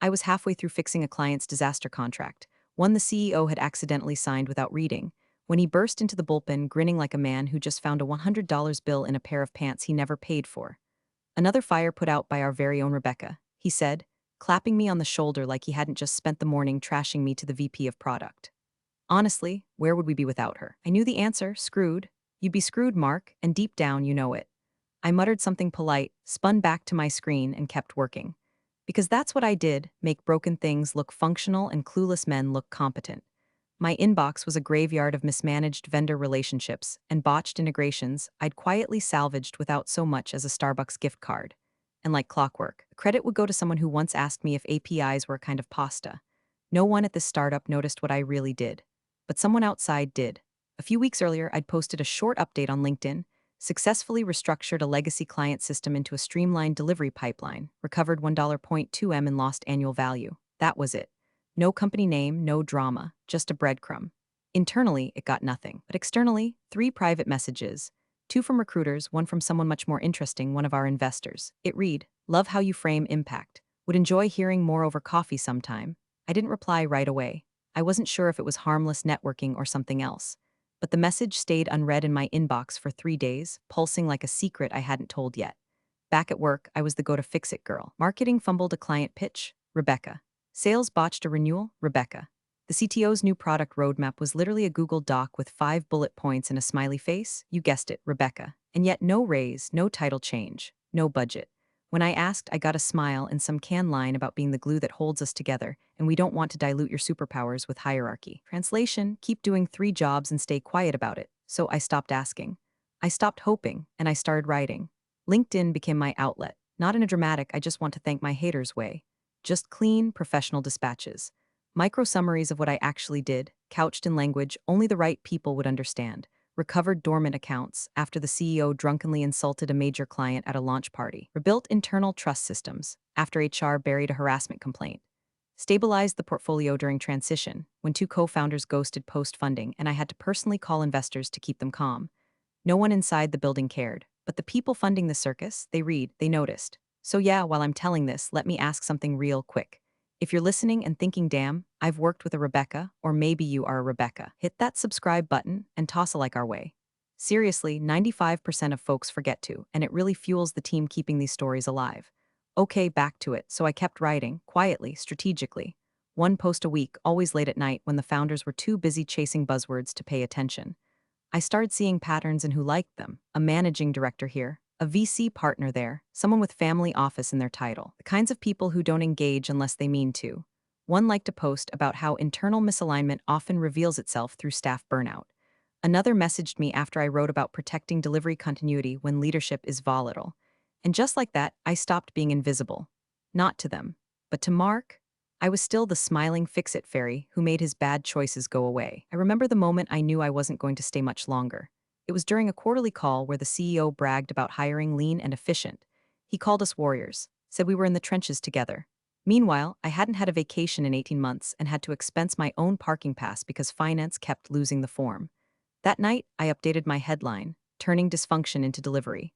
I was halfway through fixing a client's disaster contract, one the CEO had accidentally signed without reading, when he burst into the bullpen grinning like a man who just found a $100 bill in a pair of pants he never paid for. "Another fire put out by our very own Rebecca," he said, clapping me on the shoulder like he hadn't just spent the morning trashing me to the VP of product. Honestly, where would we be without her? I knew the answer, screwed. You'd be screwed, Mark, and deep down you know it. I muttered something polite, spun back to my screen, and kept working. Because that's what I did, make broken things look functional and clueless men look competent. My inbox was a graveyard of mismanaged vendor relationships and botched integrations I'd quietly salvaged without so much as a Starbucks gift card. And like clockwork, credit would go to someone who once asked me if APIs were a kind of pasta. No one at this startup noticed what I really did. But someone outside did. A few weeks earlier, I'd posted a short update on LinkedIn, successfully restructured a legacy client system into a streamlined delivery pipeline, recovered $1.2 million in lost annual value. That was it. No company name, no drama, just a breadcrumb. Internally, it got nothing. But externally, 3 private messages. 2 from recruiters, one from someone much more interesting, one of our investors. It read, "Love how you frame impact. Would enjoy hearing more over coffee sometime." I didn't reply right away. I wasn't sure if it was harmless networking or something else. But the message stayed unread in my inbox for 3 days, pulsing like a secret I hadn't told yet. Back at work, I was the go-to-fix-it girl. Marketing fumbled a client pitch, Rebecca. Sales botched a renewal, Rebecca. The CTO's new product roadmap was literally a Google Doc with 5 bullet points and a smiley face. You guessed it, Rebecca. And yet no raise, no title change, no budget. When I asked, I got a smile and some canned line about being the glue that holds us together, and we don't want to dilute your superpowers with hierarchy. Translation, keep doing 3 jobs and stay quiet about it. So I stopped asking. I stopped hoping, and I started writing. LinkedIn became my outlet, not in a dramatic, I just want to thank my haters way. Just clean, professional dispatches. Micro summaries of what I actually did, couched in language only the right people would understand. Recovered dormant accounts after the CEO drunkenly insulted a major client at a launch party. Rebuilt internal trust systems after HR buried a harassment complaint. Stabilized the portfolio during transition when 2 co-founders ghosted post-funding and I had to personally call investors to keep them calm. No one inside the building cared, but the people funding the circus, they noticed. So yeah, while I'm telling this, let me ask something real quick. If you're listening and thinking, damn, I've worked with a Rebecca, or maybe you are a Rebecca, hit that subscribe button and toss a like our way. Seriously, 95% of folks forget to, and it really fuels the team keeping these stories alive. Okay, back to it, so I kept writing, quietly, strategically. 1 post a week, always late at night when the founders were too busy chasing buzzwords to pay attention. I started seeing patterns in who liked them. A managing director here, a VC partner there, someone with family office in their title. The kinds of people who don't engage unless they mean to. One liked to post about how internal misalignment often reveals itself through staff burnout. Another messaged me after I wrote about protecting delivery continuity when leadership is volatile. And just like that, I stopped being invisible. Not to them, but to Mark. I was still the smiling fix-it fairy who made his bad choices go away. I remember the moment I knew I wasn't going to stay much longer. It was during a quarterly call where the CEO bragged about hiring lean and efficient. He called us warriors, said we were in the trenches together. Meanwhile, I hadn't had a vacation in 18 months and had to expense my own parking pass because finance kept losing the form. That night, I updated my headline, turning dysfunction into delivery.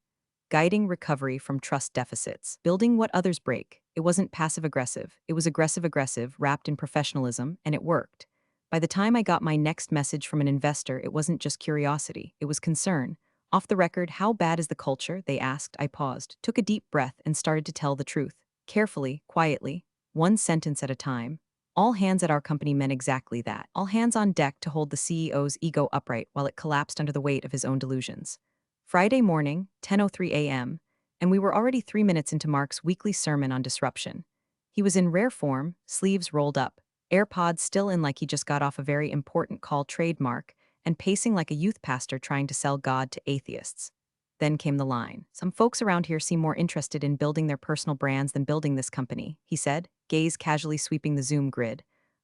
Guiding recovery from trust deficits. Building what others break. It wasn't passive-aggressive. It was aggressive-aggressive, wrapped in professionalism, and it worked. By the time I got my next message from an investor, it wasn't just curiosity, it was concern. Off the record, how bad is the culture? They asked. I paused, took a deep breath, and started to tell the truth. Carefully, quietly, 1 sentence at a time. All hands at our company meant exactly that. All hands on deck to hold the CEO's ego upright while it collapsed under the weight of his own delusions. Friday morning, 10:03 a.m., and we were already 3 minutes into Mark's weekly sermon on disruption. He was in rare form, sleeves rolled up, AirPods still in like he just got off a very important call trademark, and pacing like a youth pastor trying to sell God to atheists. Then came the line. "Some folks around here seem more interested in building their personal brands than building this company," he said, gaze casually sweeping the Zoom grid.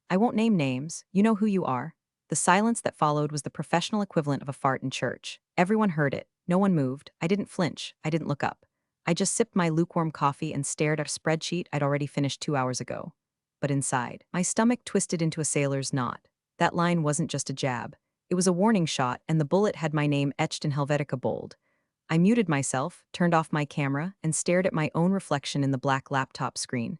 "I won't name names, you know who you are." The silence that followed was the professional equivalent of a fart in church. Everyone heard it. No one moved. I didn't flinch. I didn't look up. I just sipped my lukewarm coffee and stared at a spreadsheet I'd already finished 2 hours ago. But inside, my stomach twisted into a sailor's knot. That line wasn't just a jab. It was a warning shot, and the bullet had my name etched in Helvetica bold. I muted myself, turned off my camera, and stared at my own reflection in the black laptop screen.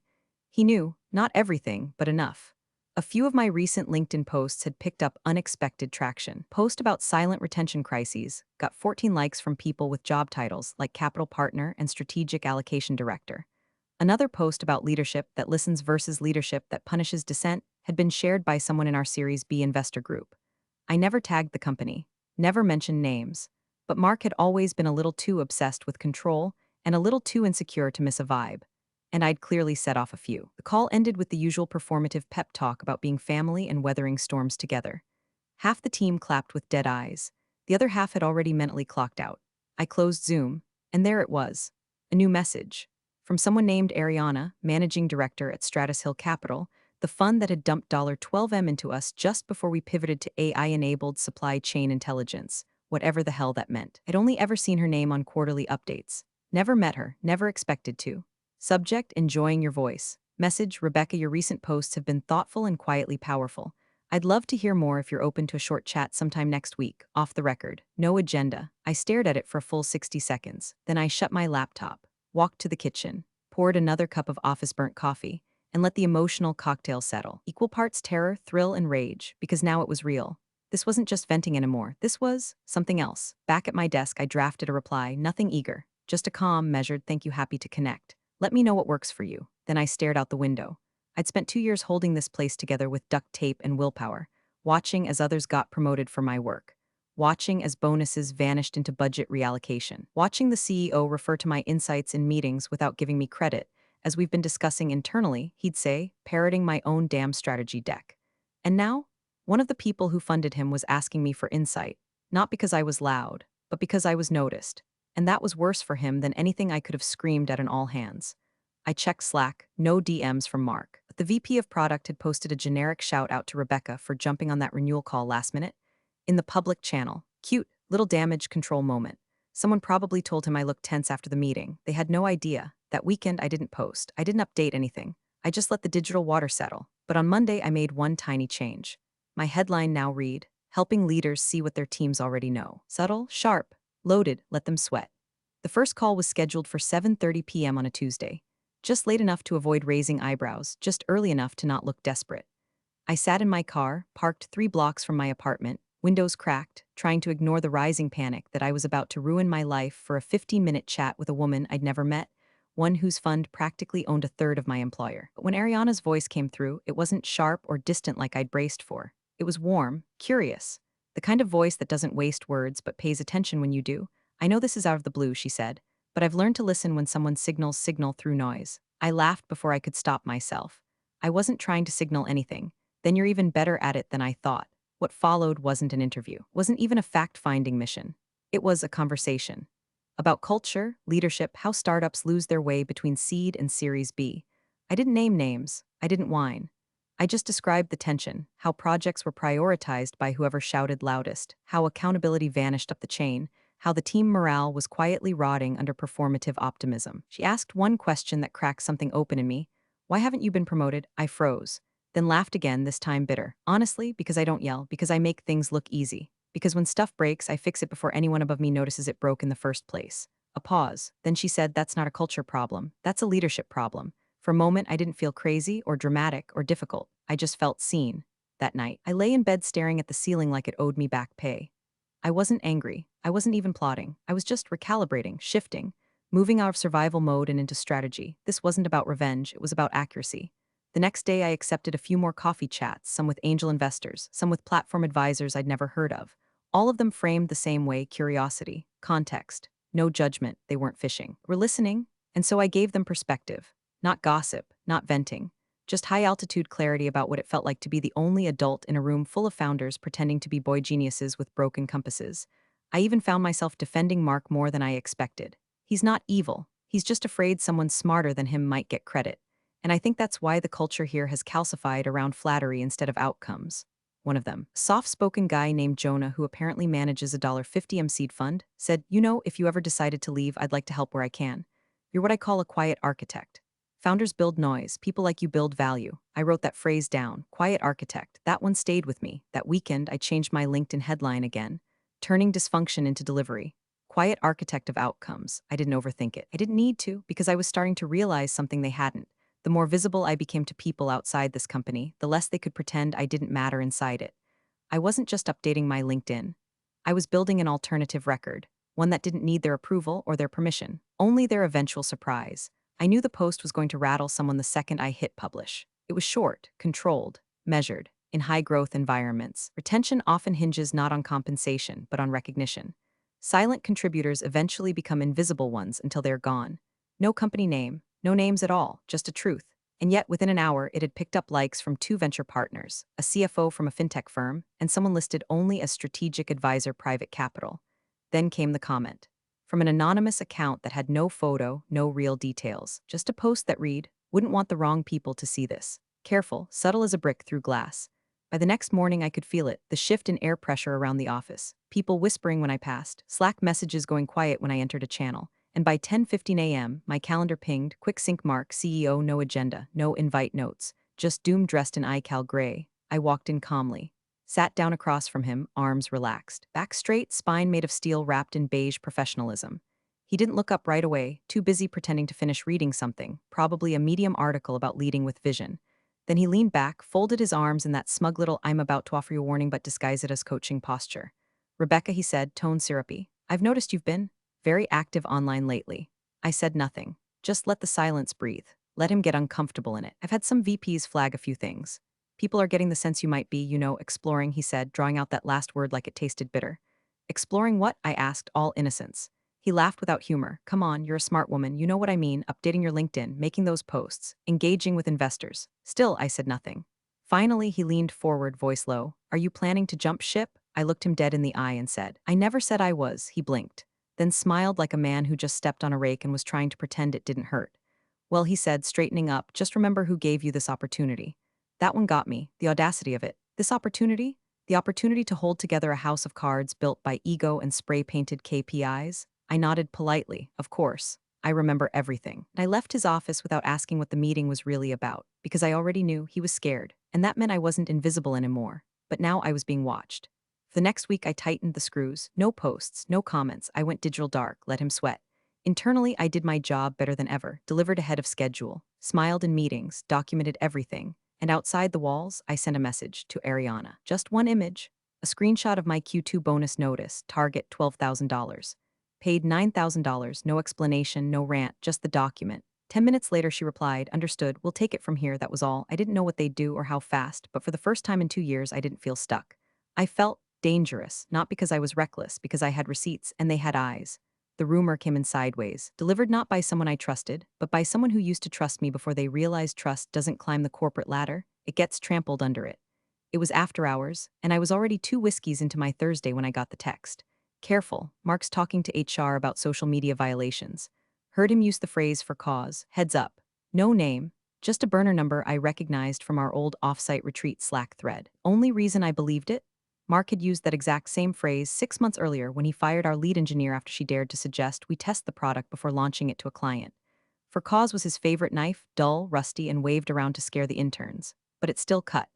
He knew, Not everything, but enough. A few of my recent LinkedIn posts had picked up unexpected traction. Post about silent retention crises got 14 likes from people with job titles like Capital Partner and Strategic Allocation Director. Another post about leadership that listens versus leadership that punishes dissent had been shared by someone in our Series B investor group. I never tagged the company, never mentioned names, but Mark had always been a little too obsessed with control and a little too insecure to miss a vibe. And I'd clearly set off a few. The call ended with the usual performative pep talk about being family and weathering storms together. Half the team clapped with dead eyes. The other half had already mentally clocked out. I closed Zoom, and there it was. A new message. From someone named Ariana, managing director at Stratus Hill Capital, the fund that had dumped $12M into us just before we pivoted to AI-enabled supply chain intelligence, whatever the hell that meant. I'd only ever seen her name on quarterly updates. Never met her, never expected to. Subject, enjoying your voice. Message, Rebecca, your recent posts have been thoughtful and quietly powerful. I'd love to hear more if you're open to a short chat sometime next week, off the record. No agenda. I stared at it for a full 60 seconds. Then I shut my laptop, walked to the kitchen, poured another cup of office-burnt coffee, and let the emotional cocktail settle. Equal parts terror, thrill, and rage, because now it was real. This wasn't just venting anymore. This was something else. Back at my desk, I drafted a reply, nothing eager, just a calm, measured, thank you, happy to connect. Let me know what works for you. Then I stared out the window. I'd spent 2 years holding this place together with duct tape and willpower, watching as others got promoted for my work, watching as bonuses vanished into budget reallocation, watching the CEO refer to my insights in meetings without giving me credit. As we've been discussing internally, he'd say, parroting my own damn strategy deck. And now, one of the people who funded him was asking me for insight, not because I was loud, but because I was noticed. And that was worse for him than anything I could have screamed at an all hands. I checked Slack, no DMs from Mark. But the VP of product had posted a generic shout out to Rebecca for jumping on that renewal call last minute. In the public channel. Cute, little damage control moment. Someone probably told him I looked tense after the meeting. They had no idea. That weekend I didn't post. I didn't update anything. I just let the digital water settle. But on Monday I made one tiny change. My headline now read, helping leaders see what their teams already know. Subtle, sharp, loaded, let them sweat. The first call was scheduled for 7:30 p.m. on a Tuesday. Just late enough to avoid raising eyebrows, just early enough to not look desperate. I sat in my car, parked 3 blocks from my apartment, windows cracked, trying to ignore the rising panic that I was about to ruin my life for a 15-minute chat with a woman I'd never met, one whose fund practically owned a third of my employer. But when Ariana's voice came through, it wasn't sharp or distant like I'd braced for. It was warm, curious. The kind of voice that doesn't waste words but pays attention when you do. I know this is out of the blue, she said, but I've learned to listen when someone signals signal through noise. I laughed before I could stop myself. I wasn't trying to signal anything. Then you're even better at it than I thought. What followed wasn't an interview, wasn't even a fact-finding mission. It was a conversation. About culture, leadership, how startups lose their way between seed and Series B. I didn't name names. I didn't whine. I just described the tension, how projects were prioritized by whoever shouted loudest, how accountability vanished up the chain, how the team morale was quietly rotting under performative optimism. She asked one question that cracked something open in me. Why haven't you been promoted? I froze. Then laughed again, this time bitter. Honestly, because I don't yell, because I make things look easy. Because when stuff breaks, I fix it before anyone above me notices it broke in the first place. A pause. Then she said, that's not a culture problem. That's a leadership problem. For a moment, I didn't feel crazy or dramatic or difficult. I just felt seen. That night, I lay in bed staring at the ceiling like it owed me back pay. I wasn't angry. I wasn't even plotting. I was just recalibrating, shifting, moving out of survival mode and into strategy. This wasn't about revenge, it was about accuracy. The next day, I accepted a few more coffee chats, some with angel investors, some with platform advisors I'd never heard of. All of them framed the same way: curiosity, context, no judgment, they weren't fishing. We're listening, and so I gave them perspective. Not gossip, not venting. Just high-altitude clarity about what it felt like to be the only adult in a room full of founders pretending to be boy geniuses with broken compasses. I even found myself defending Mark more than I expected. He's not evil. He's just afraid someone smarter than him might get credit. And I think that's why the culture here has calcified around flattery instead of outcomes. One of them, a soft-spoken guy named Jonah who apparently manages a $50 seed fund, said, you know, if you ever decided to leave, I'd like to help where I can. You're what I call a quiet architect. Founders build noise, people like you build value. I wrote that phrase down, quiet architect. That one stayed with me. That weekend, I changed my LinkedIn headline again, turning dysfunction into delivery. Quiet architect of outcomes. I didn't overthink it. I didn't need to, because I was starting to realize something they hadn't. The more visible I became to people outside this company, the less they could pretend I didn't matter inside it. I wasn't just updating my LinkedIn. I was building an alternative record, one that didn't need their approval or their permission, only their eventual surprise. I knew the post was going to rattle someone the second I hit publish. It was short, controlled, measured. In high-growth environments, retention often hinges not on compensation, but on recognition. Silent contributors eventually become invisible ones until they're gone. No company name, no names at all, just a truth. And yet, within an hour, it had picked up likes from two venture partners, a CFO from a fintech firm, and someone listed only as strategic advisor private capital. Then came the comment. From an anonymous account that had no photo, no real details, just a post that read, "Wouldn't want the wrong people to see this. Careful, subtle as a brick through glass." By the next morning, I could feel it, the shift in air pressure around the office. People whispering when I passed, Slack messages going quiet when I entered a channel. And by 10:15 a.m., my calendar pinged, quick sync mark, CEO, no agenda, no invite notes, just doom dressed in iCal gray. I walked in calmly. Sat down across from him, arms relaxed. Back straight, spine made of steel wrapped in beige professionalism. He didn't look up right away, too busy pretending to finish reading something, probably a Medium article about leading with vision. Then he leaned back, folded his arms in that smug little "I'm about to offer you a warning but disguise it as coaching" posture. "Rebecca," he said, tone syrupy, "I've noticed you've been very active online lately." I said nothing. Just let the silence breathe. Let him get uncomfortable in it. "I've had some VPs flag a few things. People are getting the sense you might be, exploring," he said, drawing out that last word like it tasted bitter. "Exploring what?" I asked, all innocence. He laughed without humor. "Come on, you're a smart woman, you know what I mean, updating your LinkedIn, making those posts, engaging with investors." Still, I said nothing. Finally, he leaned forward, voice low. "Are you planning to jump ship?" I looked him dead in the eye and said, "I never said I was." He blinked, then smiled like a man who just stepped on a rake and was trying to pretend it didn't hurt. "Well," he said, straightening up, "just remember who gave you this opportunity." That one got me, the audacity of it. This opportunity? The opportunity to hold together a house of cards built by ego and spray-painted KPIs? I nodded politely, of course. I remember everything. I left his office without asking what the meeting was really about, because I already knew he was scared, and that meant I wasn't invisible anymore. But now I was being watched. For the next week, I tightened the screws. No posts, no comments. I went digital dark, let him sweat. Internally, I did my job better than ever, delivered ahead of schedule, smiled in meetings, documented everything. And outside the walls, I sent a message to Ariana. Just one image. A screenshot of my Q2 bonus notice, target $12,000. Paid $9,000, no explanation, no rant, just the document. 10 minutes later, she replied, "Understood, we'll take it from here." That was all. I didn't know what they'd do or how fast, but for the first time in 2 years, I didn't feel stuck. I felt dangerous, not because I was reckless, because I had receipts and they had eyes. The rumor came in sideways, delivered not by someone I trusted, but by someone who used to trust me before they realized trust doesn't climb the corporate ladder, it gets trampled under it. It was after hours, and I was already 2 whiskeys into my Thursday when I got the text. "Careful, Mark's talking to HR about social media violations." Heard him use the phrase "for cause," heads up. No name, just a burner number I recognized from our old offsite retreat Slack thread. Only reason I believed it? Mark had used that exact same phrase 6 months earlier when he fired our lead engineer after she dared to suggest we test the product before launching it to a client. For cause was his favorite knife, dull, rusty, and waved around to scare the interns. But it still cut.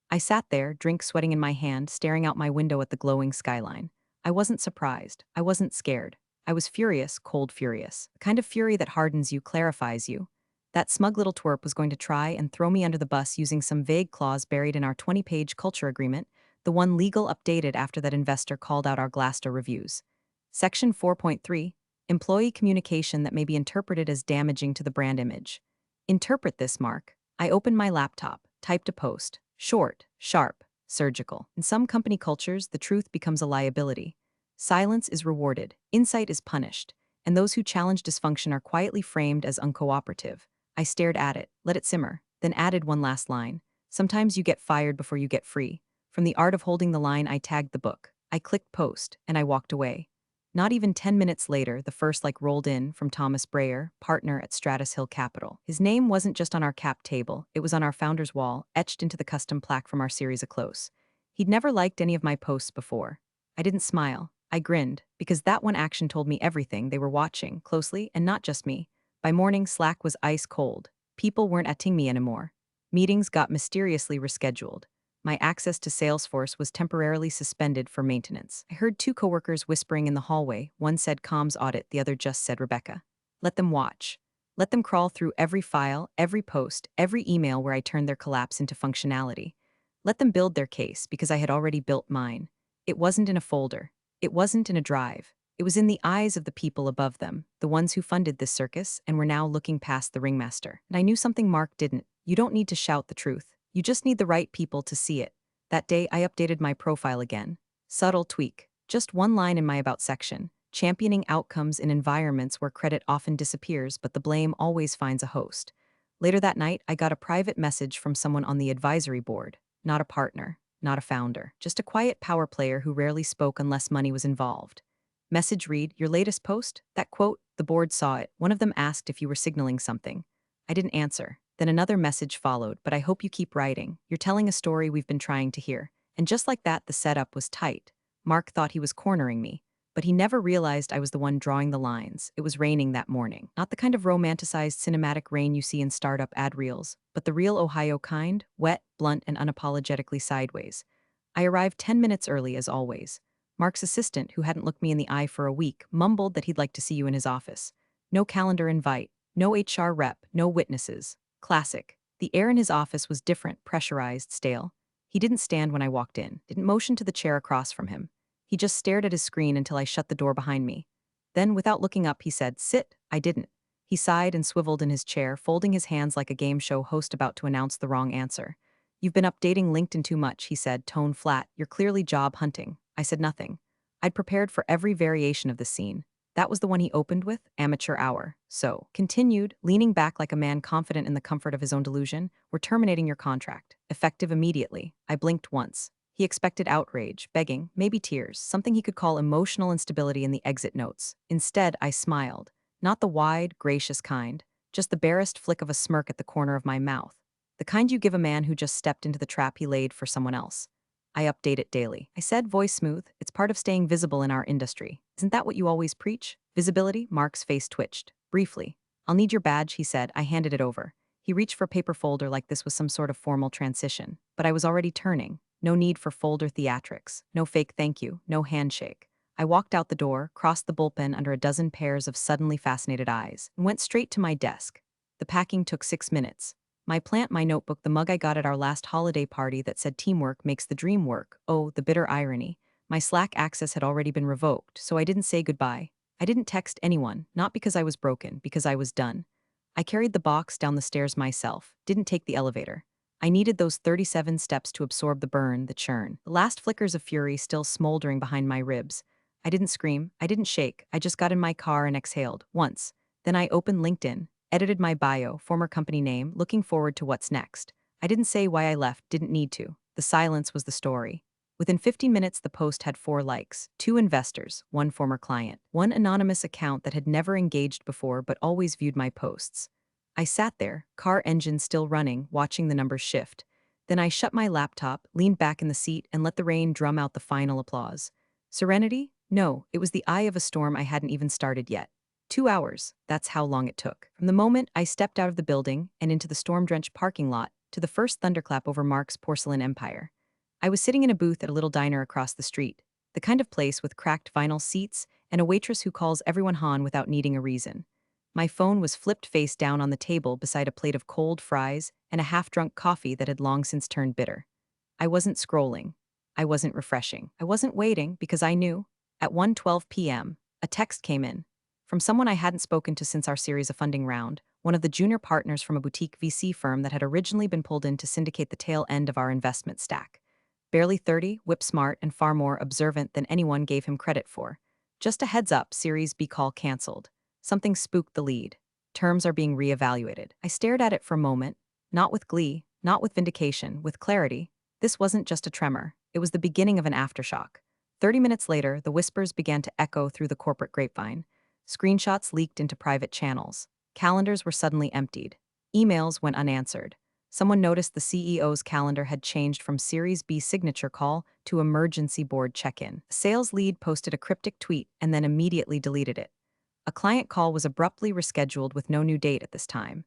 I sat there, drink sweating in my hand, staring out my window at the glowing skyline. I wasn't surprised. I wasn't scared. I was furious, cold furious. The kind of fury that hardens you, clarifies you. That smug little twerp was going to try and throw me under the bus using some vague clause buried in our 20-page culture agreement, the one legal updated after that investor called out our Glassdoor reviews. Section 4.3, employee communication that may be interpreted as damaging to the brand image. Interpret this, Mark. I opened my laptop, typed a post. Short, sharp, surgical. In some company cultures, the truth becomes a liability. Silence is rewarded, insight is punished, and those who challenge dysfunction are quietly framed as uncooperative. I stared at it, let it simmer, then added one last line. Sometimes you get fired before you get free. From The Art of Holding the Line, I tagged the book. I clicked post, and I walked away. Not even 10 minutes later, the first like rolled in from Thomas Breyer, partner at Stratus Hill Capital. His name wasn't just on our cap table, it was on our founder's wall, etched into the custom plaque from our series A Close. He'd never liked any of my posts before. I didn't smile. I grinned, because that one action told me everything. They were watching, closely, and not just me. By morning, Slack was ice cold. People weren't atting me anymore. Meetings got mysteriously rescheduled. My access to Salesforce was temporarily suspended for maintenance. I heard two coworkers whispering in the hallway. One said comms audit, the other just said Rebecca. Let them watch. Let them crawl through every file, every post, every email where I turned their collapse into functionality. Let them build their case because I had already built mine. It wasn't in a folder. It wasn't in a drive. It was in the eyes of the people above them, the ones who funded this circus and were now looking past the ringmaster. And I knew something Mark didn't. You don't need to shout the truth. You just need the right people to see it. That day, I updated my profile again. Subtle tweak. Just one line in my About section, championing outcomes in environments where credit often disappears but the blame always finds a host. Later that night, I got a private message from someone on the advisory board. Not a partner, not a founder, just a quiet power player who rarely spoke unless money was involved. Message read, your latest post? That quote, the board saw it. One of them asked if you were signaling something. I didn't answer. Then another message followed, but I hope you keep writing. You're telling a story we've been trying to hear. And just like that, the setup was tight. Mark thought he was cornering me, but he never realized I was the one drawing the lines. It was raining that morning. Not the kind of romanticized cinematic rain you see in startup ad reels, but the real Ohio kind, wet, blunt, and unapologetically sideways. I arrived 10 minutes early as always. Mark's assistant, who hadn't looked me in the eye for a week, mumbled that he'd like to see you in his office. No calendar invite, no HR rep, no witnesses. Classic. The air in his office was different, pressurized, stale. He didn't stand when I walked in, didn't motion to the chair across from him. He just stared at his screen until I shut the door behind me. Then, without looking up, he said, "Sit." I didn't. He sighed and swiveled in his chair, folding his hands like a game show host about to announce the wrong answer. "You've been updating LinkedIn too much," he said, tone flat. "You're clearly job hunting." I said nothing. I'd prepared for every variation of the scene. That was the one he opened with, amateur hour. So, continued, leaning back like a man confident in the comfort of his own delusion, "We're terminating your contract. Effective immediately." I blinked once. He expected outrage, begging, maybe tears, something he could call emotional instability in the exit notes. Instead, I smiled. Not the wide, gracious kind, just the barest flick of a smirk at the corner of my mouth. The kind you give a man who just stepped into the trap he laid for someone else. "I update it daily," I said, voice smooth. "It's part of staying visible in our industry. Isn't that what you always preach?" Visibility? Mark's face twitched. Briefly. "I'll need your badge," he said. I handed it over. He reached for a paper folder like this was some sort of formal transition. But I was already turning. No need for folder theatrics. No fake thank you. No handshake. I walked out the door, crossed the bullpen under a dozen pairs of suddenly fascinated eyes, and went straight to my desk. The packing took 6 minutes. My plant, my notebook, the mug I got at our last holiday party that said teamwork makes the dream work. Oh, the bitter irony. My Slack access had already been revoked, so I didn't say goodbye. I didn't text anyone, not because I was broken, because I was done. I carried the box down the stairs myself, didn't take the elevator. I needed those 37 steps to absorb the burn, the churn, the last flickers of fury still smoldering behind my ribs. I didn't scream, I didn't shake, I just got in my car and exhaled, once. Then I opened LinkedIn, edited my bio, former company name, looking forward to what's next. I didn't say why I left, didn't need to. The silence was the story. Within 15 minutes, the post had 4 likes, 2 investors, 1 former client, 1 anonymous account that had never engaged before but always viewed my posts. I sat there, car engine still running, watching the numbers shift. Then I shut my laptop, leaned back in the seat, and let the rain drum out the final applause. Serenity? No, it was the eye of a storm I hadn't even started yet. 2 hours, that's how long it took. From the moment I stepped out of the building and into the storm-drenched parking lot to the first thunderclap over Mark's porcelain empire. I was sitting in a booth at a little diner across the street, the kind of place with cracked vinyl seats and a waitress who calls everyone Han without needing a reason. My phone was flipped face down on the table beside a plate of cold fries and a half-drunk coffee that had long since turned bitter. I wasn't scrolling. I wasn't refreshing. I wasn't waiting because I knew. At 1:12 p.m., a text came in from someone I hadn't spoken to since our series of funding round, one of the junior partners from a boutique VC firm that had originally been pulled in to syndicate the tail end of our investment stack. Barely 30, whip-smart, and far more observant than anyone gave him credit for. "Just a heads up, Series B call canceled." Something spooked the lead. "Terms are being reevaluated." I stared at it for a moment, not with glee, not with vindication, with clarity. This wasn't just a tremor. It was the beginning of an aftershock. 30 minutes later, the whispers began to echo through the corporate grapevine. Screenshots leaked into private channels. Calendars were suddenly emptied. Emails went unanswered. Someone noticed the CEO's calendar had changed from Series B signature call to emergency board check-in. A sales lead posted a cryptic tweet and then immediately deleted it. A client call was abruptly rescheduled with no new date at this time.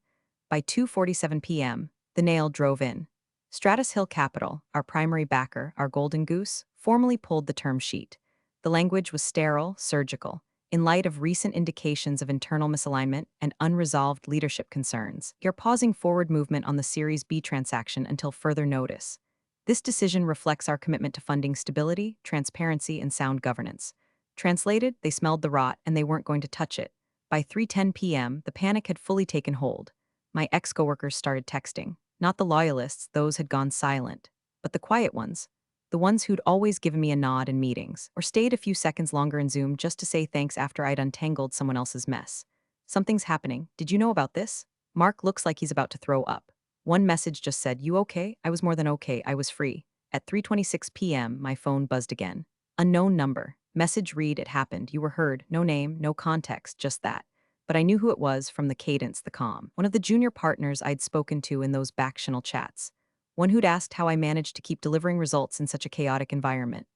By 2:47 p.m., the nail drove in. Stratus Hill Capital, our primary backer, our golden goose, formally pulled the term sheet. The language was sterile, surgical. In light of recent indications of internal misalignment and unresolved leadership concerns, you're pausing forward movement on the Series B transaction until further notice. This decision reflects our commitment to funding stability, transparency, and sound governance. Translated, they smelled the rot and they weren't going to touch it. By 3:10 p.m., the panic had fully taken hold. My ex-coworkers started texting. Not the loyalists, those had gone silent, but the quiet ones. The ones who'd always given me a nod in meetings, or stayed a few seconds longer in Zoom just to say thanks after I'd untangled someone else's mess. Something's happening. Did you know about this? Mark looks like he's about to throw up. One message just said, "You okay?" I was more than okay, I was free. At 3:26 p.m., my phone buzzed again. Unknown number. Message read, "It happened. You were heard. No name, no context, just that." But I knew who it was from the cadence, the calm. One of the junior partners I'd spoken to in those back-channel chats. One who'd asked how I managed to keep delivering results in such a chaotic environment.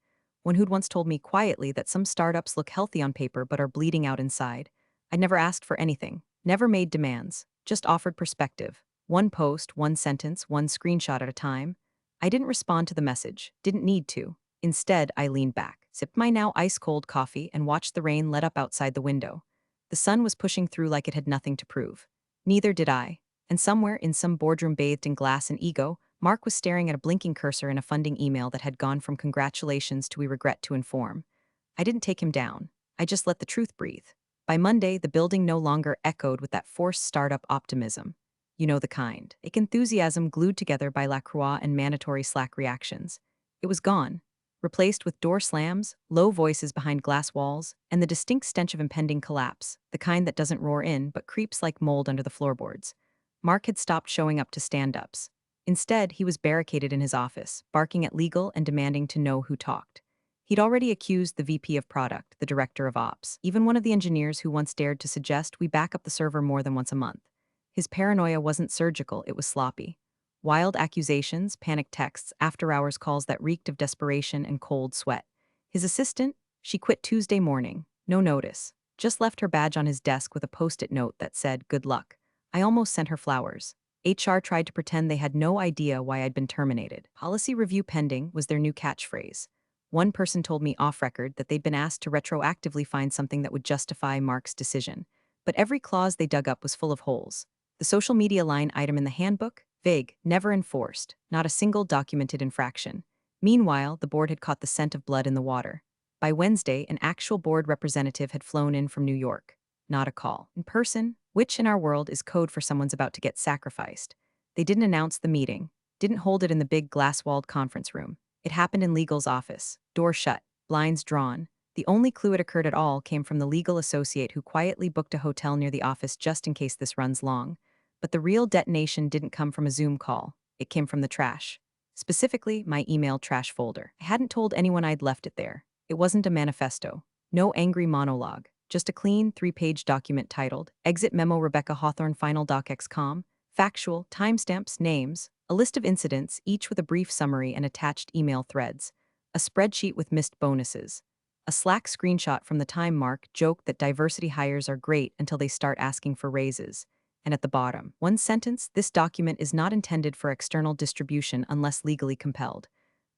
One who'd once told me quietly that some startups look healthy on paper but are bleeding out inside. I'd never asked for anything, never made demands, just offered perspective. One post, one sentence, one screenshot at a time. I didn't respond to the message, didn't need to. Instead, I leaned back, sipped my now ice-cold coffee, and watched the rain let up outside the window. The sun was pushing through like it had nothing to prove. Neither did I. And somewhere in some boardroom bathed in glass and ego, Mark was staring at a blinking cursor in a funding email that had gone from congratulations to "we regret to inform." I didn't take him down. I just let the truth breathe. By Monday, the building no longer echoed with that forced startup optimism. You know the kind. A enthusiasm glued together by Lacroix and mandatory Slack reactions. It was gone, replaced with door slams, low voices behind glass walls, and the distinct stench of impending collapse, the kind that doesn't roar in but creeps like mold under the floorboards. Mark had stopped showing up to stand-ups. Instead, he was barricaded in his office, barking at legal and demanding to know who talked. He'd already accused the VP of product, the director of ops, even one of the engineers who once dared to suggest we back up the server more than once a month. His paranoia wasn't surgical, it was sloppy. Wild accusations, panicked texts, after-hours calls that reeked of desperation and cold sweat. His assistant? She quit Tuesday morning. No notice. Just left her badge on his desk with a post-it note that said, "Good luck." I almost sent her flowers. HR tried to pretend they had no idea why I'd been terminated. "Policy review pending" was their new catchphrase. One person told me off record that they'd been asked to retroactively find something that would justify Mark's decision. But every clause they dug up was full of holes. The social media line item in the handbook? Vague, never enforced, not a single documented infraction. Meanwhile, the board had caught the scent of blood in the water. By Wednesday, an actual board representative had flown in from New York. Not a call. In person, which in our world is code for someone's about to get sacrificed. They didn't announce the meeting, didn't hold it in the big glass-walled conference room. It happened in legal's office, door shut, blinds drawn. The only clue it occurred at all came from the legal associate who quietly booked a hotel near the office just in case this runs long. But the real detonation didn't come from a Zoom call. It came from the trash. Specifically, my email trash folder. I hadn't told anyone I'd left it there. It wasn't a manifesto. No angry monologue. Just a clean, 3-page document titled, "Exit Memo Rebecca Hawthorne Final Doc XCOM," factual, timestamps, names, a list of incidents, each with a brief summary and attached email threads, a spreadsheet with missed bonuses. A Slack screenshot from the time Mark joked that diversity hires are great until they start asking for raises. And at the bottom, one sentence, "This document is not intended for external distribution unless legally compelled.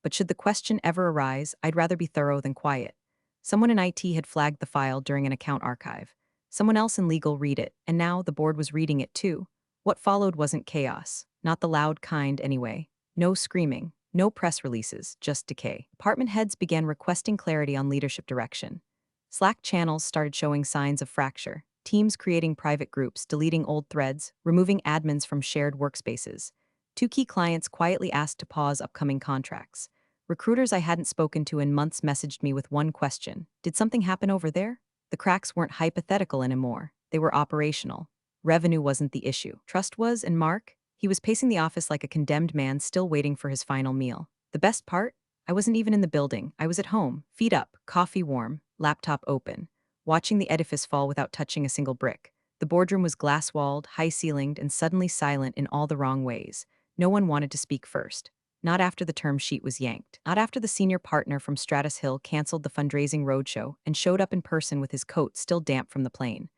But should the question ever arise, I'd rather be thorough than quiet." Someone in IT had flagged the file during an account archive. Someone else in legal read it, and now the board was reading it too. What followed wasn't chaos. Not the loud kind, anyway. No screaming. No press releases, just decay. Department heads began requesting clarity on leadership direction. Slack channels started showing signs of fracture. Teams creating private groups, deleting old threads, removing admins from shared workspaces. Two key clients quietly asked to pause upcoming contracts. Recruiters I hadn't spoken to in months messaged me with one question: "Did something happen over there?" The cracks weren't hypothetical anymore. They were operational. Revenue wasn't the issue. Trust was, and Mark? He was pacing the office like a condemned man still waiting for his final meal. The best part? I wasn't even in the building. I was at home, feet up, coffee warm, laptop open, watching the edifice fall without touching a single brick. The boardroom was glass-walled, high-ceilinged, and suddenly silent in all the wrong ways. No one wanted to speak first. Not after the term sheet was yanked. Not after the senior partner from Stratus Hill canceled the fundraising roadshow and showed up in person with his coat still damp from the plane.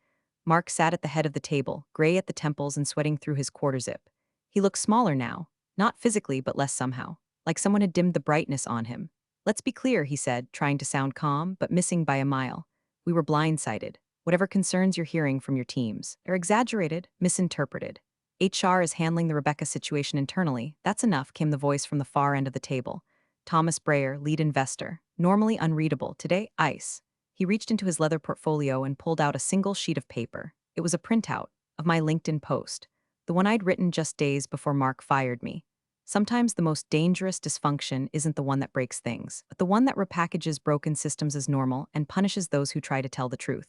Mark sat at the head of the table, gray at the temples and sweating through his quarter zip. He looked smaller now, not physically but less somehow, like someone had dimmed the brightness on him. "Let's be clear," he said, trying to sound calm, but missing by a mile. We were blindsided. Whatever concerns you're hearing from your teams are exaggerated, misinterpreted. HR is handling the Rebecca situation internally. That's enough, came the voice from the far end of the table. Thomas Breyer, lead investor. Normally unreadable, today, ice. He reached into his leather portfolio and pulled out a single sheet of paper. It was a printout of my LinkedIn post, the one I'd written just days before Mark fired me. Sometimes the most dangerous dysfunction isn't the one that breaks things, but the one that repackages broken systems as normal and punishes those who try to tell the truth.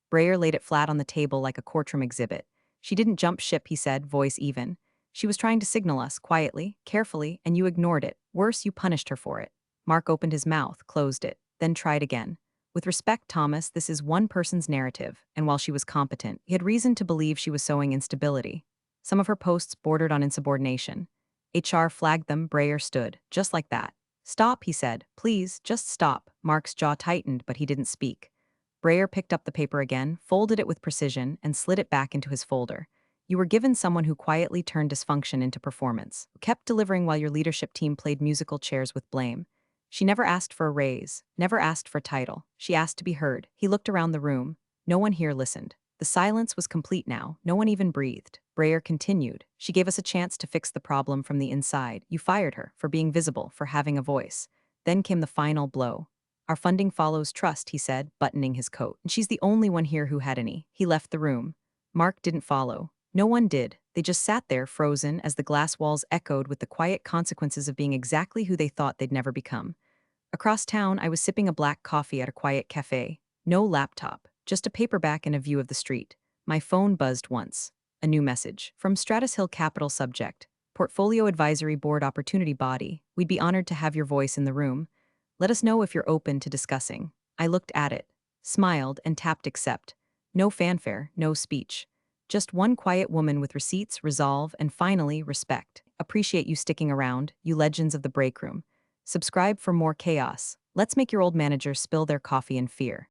Breyer laid it flat on the table like a courtroom exhibit. She didn't jump ship, he said, voice even. She was trying to signal us, quietly, carefully, and you ignored it. Worse, you punished her for it. Mark opened his mouth, closed it, then tried again. With respect, Thomas, this is one person's narrative, and while she was competent, he had reason to believe she was sowing instability. Some of her posts bordered on insubordination. HR flagged them. Breyer stood, just like that. Stop, he said. Please, just stop. Mark's jaw tightened, but he didn't speak. Breyer picked up the paper again, folded it with precision, and slid it back into his folder. You were given someone who quietly turned dysfunction into performance, who kept delivering while your leadership team played musical chairs with blame. She never asked for a raise, never asked for a title. She asked to be heard. He looked around the room. No one here listened. The silence was complete now. No one even breathed. Breyer continued. She gave us a chance to fix the problem from the inside. You fired her for being visible, for having a voice. Then came the final blow. Our funding follows trust, he said, buttoning his coat. And she's the only one here who had any. He left the room. Mark didn't follow. No one did. They just sat there, frozen, as the glass walls echoed with the quiet consequences of being exactly who they thought they'd never become. Across town, I was sipping a black coffee at a quiet cafe. No laptop, just a paperback and a view of the street. My phone buzzed once. A new message. From Stratus Hill Capital, subject. Portfolio Advisory Board Opportunity Body. We'd be honored to have your voice in the room. Let us know if you're open to discussing. I looked at it, smiled, and tapped accept. No fanfare, no speech. Just one quiet woman with receipts, resolve, and finally, respect. Appreciate you sticking around, you legends of the break room. Subscribe for more chaos. Let's make your old managers spill their coffee in fear.